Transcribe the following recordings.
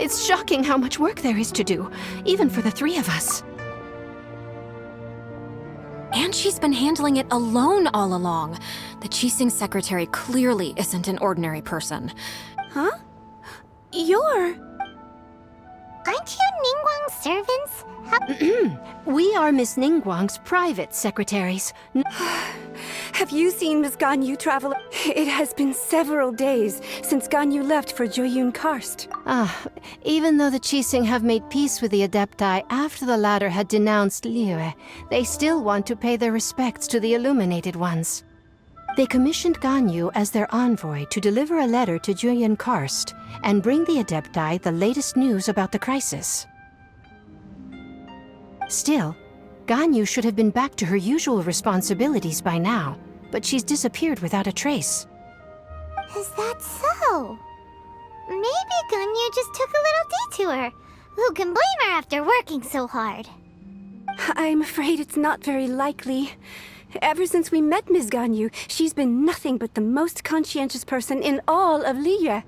It's shocking how much work there is to do, even for the three of us. And she's been handling it alone all along. The Qixing secretary clearly isn't an ordinary person. Huh? You're... Aren't you Nigguang's servants? We are Miss Ningguang's private secretaries. Have you seen Miss Ganyu travel? It has been several days since Ganyu left for Joyun Karst. Even though the Qixing have made peace with the Adepti after the latter had denounced Liyue, they still want to pay their respects to the Illuminated Ones. They commissioned Ganyu as their envoy to deliver a letter to Joyun Karst and bring the Adepti the latest news about the crisis. Still, Ganyu should have been back to her usual responsibilities by now, but she's disappeared without a trace. Is that so? Maybe Ganyu just took a little detour. Who can blame her after working so hard? I'm afraid it's not very likely. Ever since we met Ms. Ganyu, she's been nothing but the most conscientious person in all of Liyue.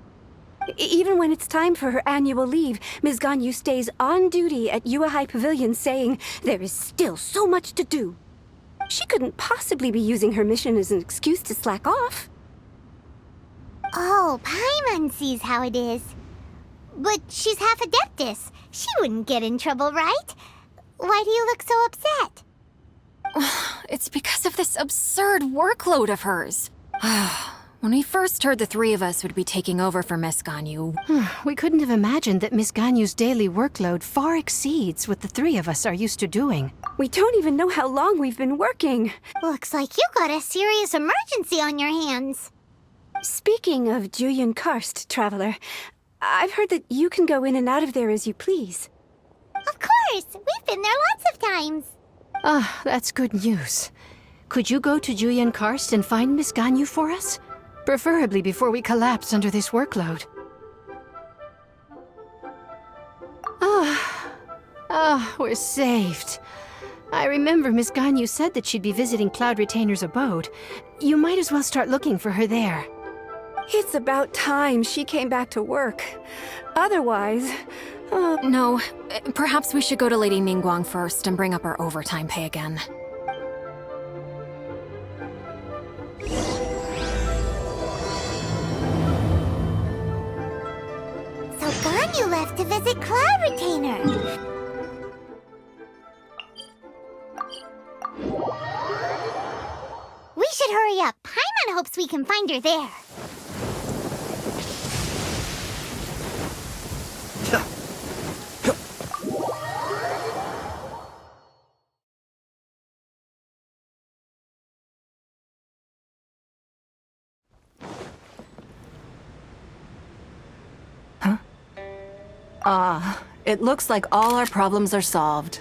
Even when it's time for her annual leave, Ms. Ganyu stays on duty at Yuehai Pavilion saying there is still so much to do. She couldn't possibly be using her mission as an excuse to slack off. Oh, Paimon sees how it is. But she's half Adeptus. She wouldn't get in trouble, right? Why do you look so upset? It's because of this absurd workload of hers. When we first heard the three of us would be taking over for Miss Ganyu... We couldn't have imagined that Miss Ganyu's daily workload far exceeds what the three of us are used to doing. We don't even know how long we've been working. Looks like you got a serious emergency on your hands. Speaking of Joyun Karst, Traveler, I've heard that you can go in and out of there as you please. Of course! We've been there lots of times. That's good news. Could you go to Joyun Karst and find Miss Ganyu for us? Preferably before we collapse under this workload. We're saved. I remember Miss Ganyu said that she'd be visiting Cloud Retainer's abode. You might as well start looking for her there. It's about time she came back to work. Otherwise... No, perhaps we should go to Lady Nigguang first and bring up our overtime pay again. So Ganyu left to visit Cloud Retainer. We should hurry up. Paimon hopes we can find her there. It looks like all our problems are solved.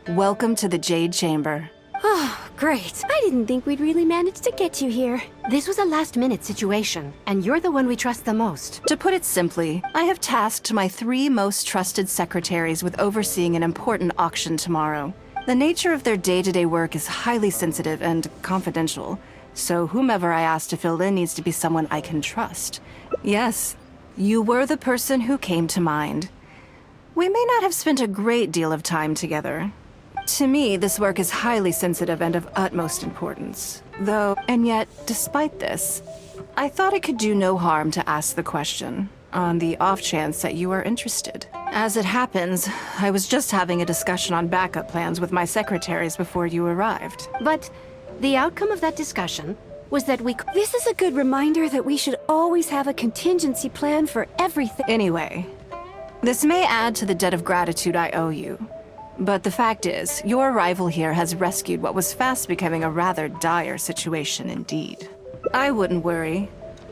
Welcome to the Jade Chamber. Oh, great. I didn't think we'd really manage to get you here. This was a last-minute situation, and you're the one we trust the most. To put it simply, I have tasked my 3 most trusted secretaries with overseeing an important auction tomorrow. The nature of their day-to-day work is highly sensitive and confidential, so whomever I ask to fill in needs to be someone I can trust. Yes, you were the person who came to mind. We may not have spent a great deal of time together. To me, this work is highly sensitive and of utmost importance. And yet, despite this, I thought it could do no harm to ask the question, on the off chance that you are interested. As it happens, I was just having a discussion on backup plans with my secretaries before you arrived. But the outcome of that discussion was that This is a good reminder that we should always have a contingency plan for everything. Anyway, this may add to the debt of gratitude I owe you. But the fact is, your arrival here has rescued what was fast becoming a rather dire situation indeed. I wouldn't worry.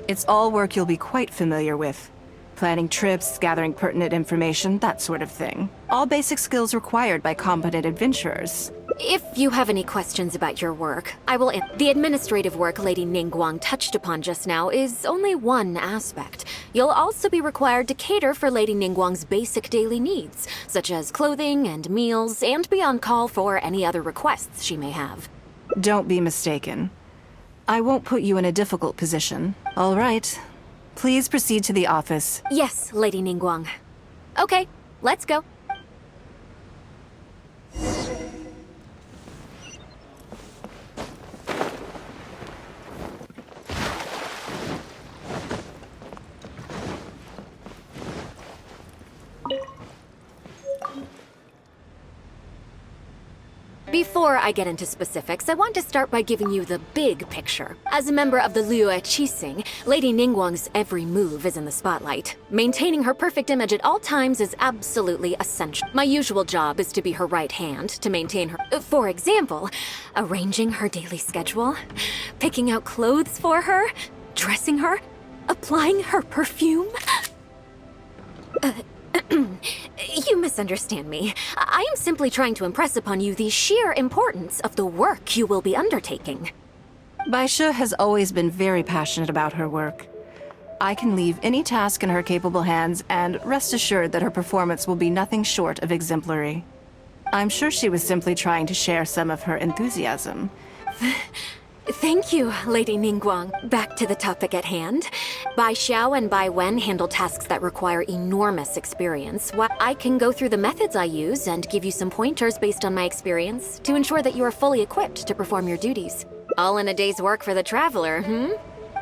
It's all work you'll be quite familiar with. Planning trips, gathering pertinent information, that sort of thing. All basic skills required by competent adventurers. If you have any questions about your work, I will answer. The administrative work Lady Nigguang touched upon just now is only one aspect. You'll also be required to cater for Lady Nigguang's basic daily needs, such as clothing and meals, and be on call for any other requests she may have. Don't be mistaken. I won't put you in a difficult position. All right. Please proceed to the office. Yes, Lady Nigguang. Okay, let's go. Before I get into specifics, I want to start by giving you the big picture. As a member of the Liyue Qixing, Lady Ningguang's every move is in the spotlight. Maintaining her perfect image at all times is absolutely essential. My usual job is to be her right hand, to maintain her... For example, arranging her daily schedule, picking out clothes for her, dressing her, applying her perfume. You misunderstand me. I am simply trying to impress upon you the sheer importance of the work you will be undertaking. Baisha has always been very passionate about her work. I can leave any task in her capable hands and rest assured that her performance will be nothing short of exemplary. I'm sure she was simply trying to share some of her enthusiasm. Thank you, Lady Ningguang. Back to the topic at hand. Bai Xiao and Bai Wen handle tasks that require enormous experience, while I can go through the methods I use and give you some pointers based on my experience to ensure that you are fully equipped to perform your duties. All in a day's work for the traveler,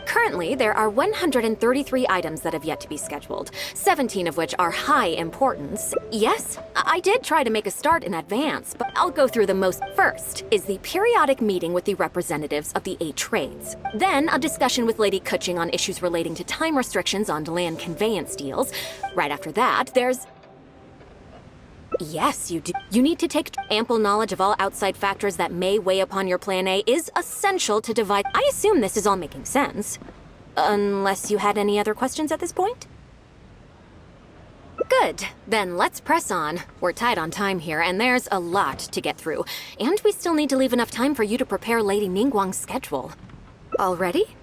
Currently, there are 133 items that have yet to be scheduled, 17 of which are high importance. Yes, I did try to make a start in advance, but I'll go through the most. First is the periodic meeting with the representatives of the 8 trades. Then, a discussion with Lady Kuching on issues relating to time restrictions on land conveyance deals. Right after that, there's... Yes, you do. You need to take ample knowledge of all outside factors that may weigh upon your Plan A is essential to divide. I assume this is all making sense. Unless you had any other questions at this point? Good. Then let's press on. We're tight on time here, and there's a lot to get through. And we still need to leave enough time for you to prepare Lady Ningguang's schedule. Already?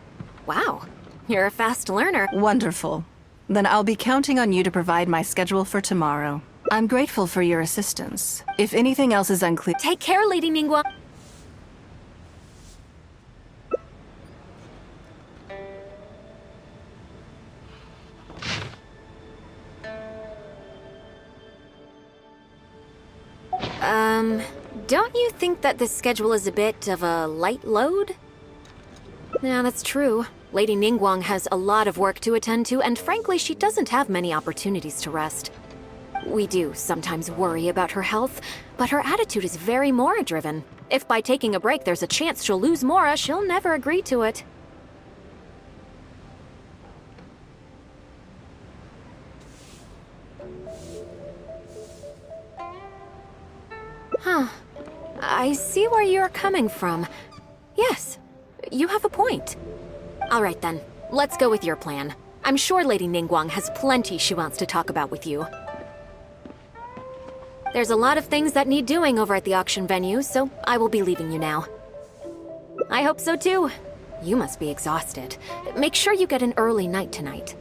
Wow. You're a fast learner. Wonderful. Then I'll be counting on you to provide my schedule for tomorrow. I'm grateful for your assistance. If anything else is unclear... Take care, Lady Ningguang. Don't you think that this schedule is a bit of a light load? Yeah, that's true. Lady Ningguang has a lot of work to attend to, and frankly, she doesn't have many opportunities to rest. We do sometimes worry about her health, but her attitude is very Mora-driven. If by taking a break there's a chance she'll lose Mora, she'll never agree to it. Huh. I see where you're coming from. Yes, you have a point. All right then, let's go with your plan. I'm sure Lady Ningguang has plenty she wants to talk about with you. There's a lot of things that need doing over at the auction venue, so I will be leaving you now. I hope so too. You must be exhausted. Make sure you get an early night tonight.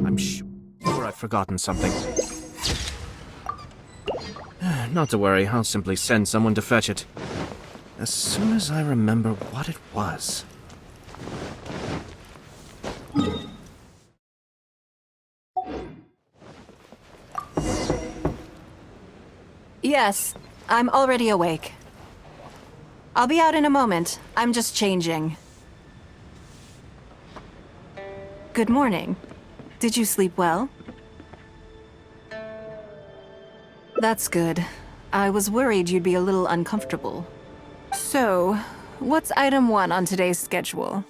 I'm sure I've forgotten something. Not to worry, I'll simply send someone to fetch it. As soon as I remember what it was. Yes, I'm already awake. I'll be out in a moment. I'm just changing. Good morning. Did you sleep well? That's good. I was worried you'd be a little uncomfortable. So, what's item 1 on today's schedule?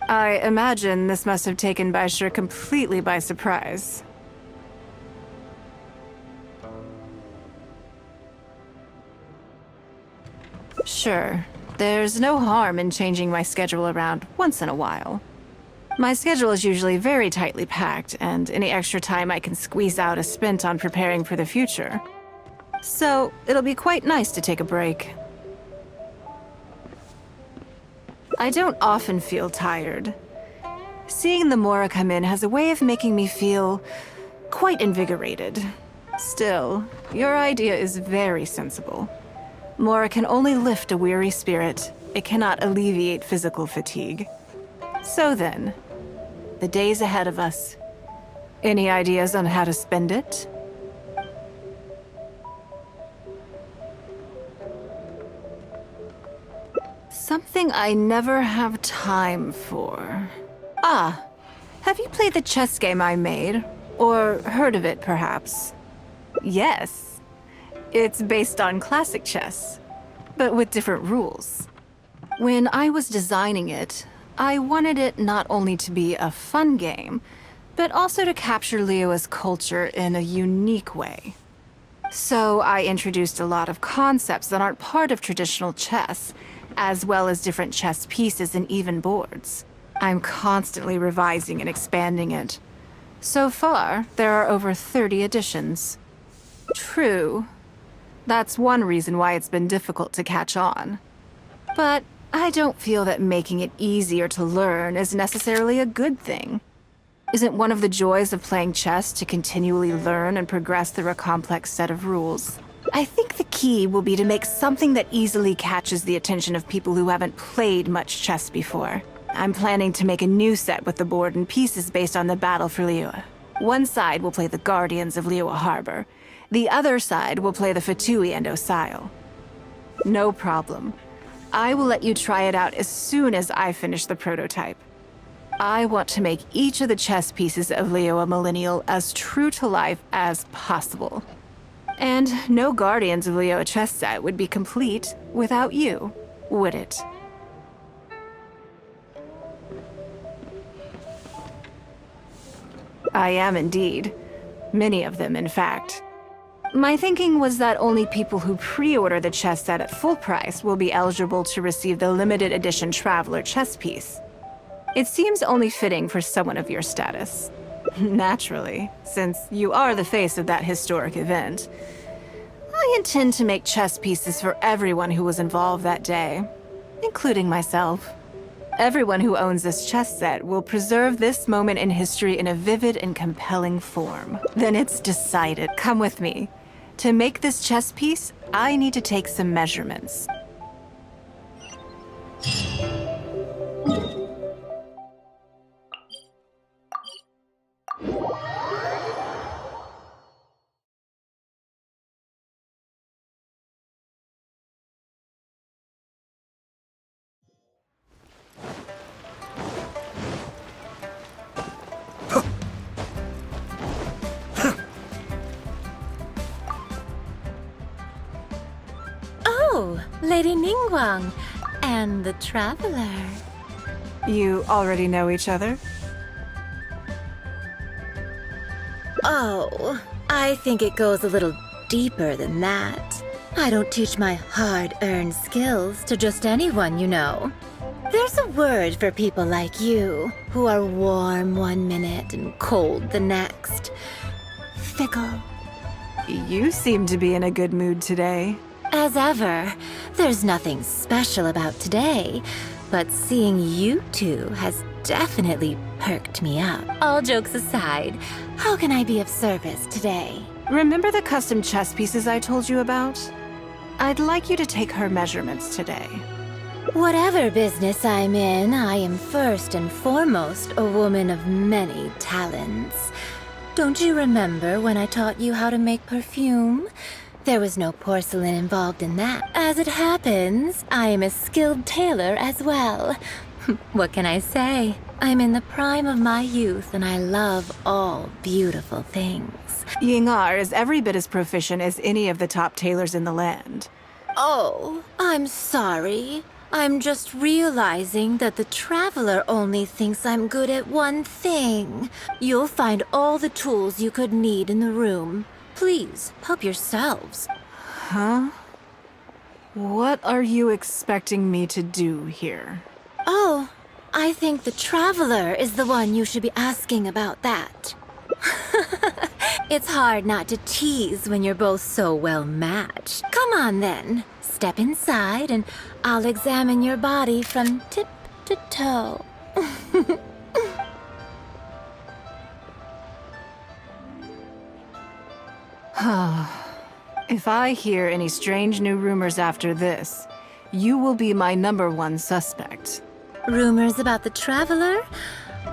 I imagine this must have taken Baisha completely by surprise. Sure. There's no harm in changing my schedule around once in a while. My schedule is usually very tightly packed, and any extra time I can squeeze out is spent on preparing for the future. So, it'll be quite nice to take a break. I don't often feel tired. Seeing the Mora come in has a way of making me feel quite invigorated. Still, your idea is very sensible. Mora can only lift a weary spirit. It cannot alleviate physical fatigue. So then, the days ahead of us. Any ideas on how to spend it? Something I never have time for. Ah, have you played the chess game I made? Or heard of it, perhaps? Yes. It's based on classic chess, but with different rules. When I was designing it, I wanted it not only to be a fun game, but also to capture Liyue's culture in a unique way. So I introduced a lot of concepts that aren't part of traditional chess, as well as different chess pieces and even boards. I'm constantly revising and expanding it. So far, there are over 30 editions. True. That's one reason why it's been difficult to catch on. But I don't feel that making it easier to learn is necessarily a good thing. Isn't one of the joys of playing chess to continually learn and progress through a complex set of rules? I think the key will be to make something that easily catches the attention of people who haven't played much chess before. I'm planning to make a new set with the board and pieces based on the battle for Liyue. One side will play the Guardians of Liyue Harbor. The other side will play the Fatui and Osile. No problem. I will let you try it out as soon as I finish the prototype. I want to make each of the chess pieces of Liyue Millennial as true to life as possible. And no Guardians of Liyue chess set would be complete without you, would it? I am indeed. Many of them, in fact. My thinking was that only people who pre-order the chess set at full price will be eligible to receive the limited edition Traveler chess piece. It seems only fitting for someone of your status. Naturally, since you are the face of that historic event. I intend to make chess pieces for everyone who was involved that day, including myself. Everyone who owns this chess set will preserve this moment in history in a vivid and compelling form. Then it's decided. Come with me. To make this chess piece, I need to take some measurements. Oh, Lady Nigguang and the Traveler. You already know each other? Oh, I think it goes a little deeper than that. I don't teach my hard-earned skills to just anyone, you know. There's a word for people like you, who are warm one minute and cold the next. Fickle. You seem to be in a good mood today. As ever, there's nothing special about today, but seeing you two has definitely perked me up. All jokes aside, how can I be of service today? Remember the custom chess pieces I told you about? I'd like you to take her measurements today. Whatever business I'm in, I am first and foremost a woman of many talents. Don't you remember when I taught you how to make perfume? There was no porcelain involved in that. As it happens, I am a skilled tailor as well. What can I say? I'm in the prime of my youth and I love all beautiful things. Yingar is every bit as proficient as any of the top tailors in the land. Oh, I'm sorry. I'm just realizing that the Traveler only thinks I'm good at one thing. You'll find all the tools you could need in the room. Please, help yourselves. Huh? What are you expecting me to do here? Oh, I think the Traveler is the one you should be asking about that. It's hard not to tease when you're both so well matched. Come on then, step inside and I'll examine your body from tip to toe. If I hear any strange new rumors after this, you will be my #1 suspect. Rumors about the Traveler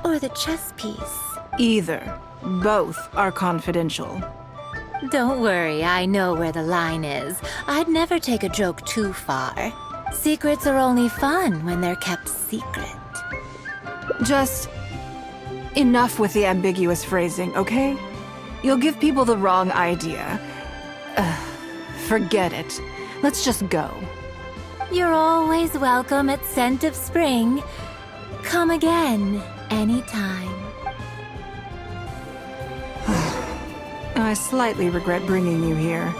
or the chess piece? Either. Both are confidential. Don't worry, I know where the line is. I'd never take a joke too far. Secrets are only fun when they're kept secret. Just enough with the ambiguous phrasing, okay? You'll give people the wrong idea. Forget it. Let's just go. You're always welcome at Scent of Spring. Come again, anytime. I slightly regret bringing you here.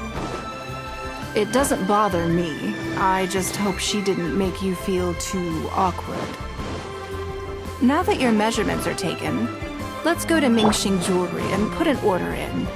It doesn't bother me. I just hope she didn't make you feel too awkward. Now that your measurements are taken, let's go to Mingxing Jewelry and put an order in.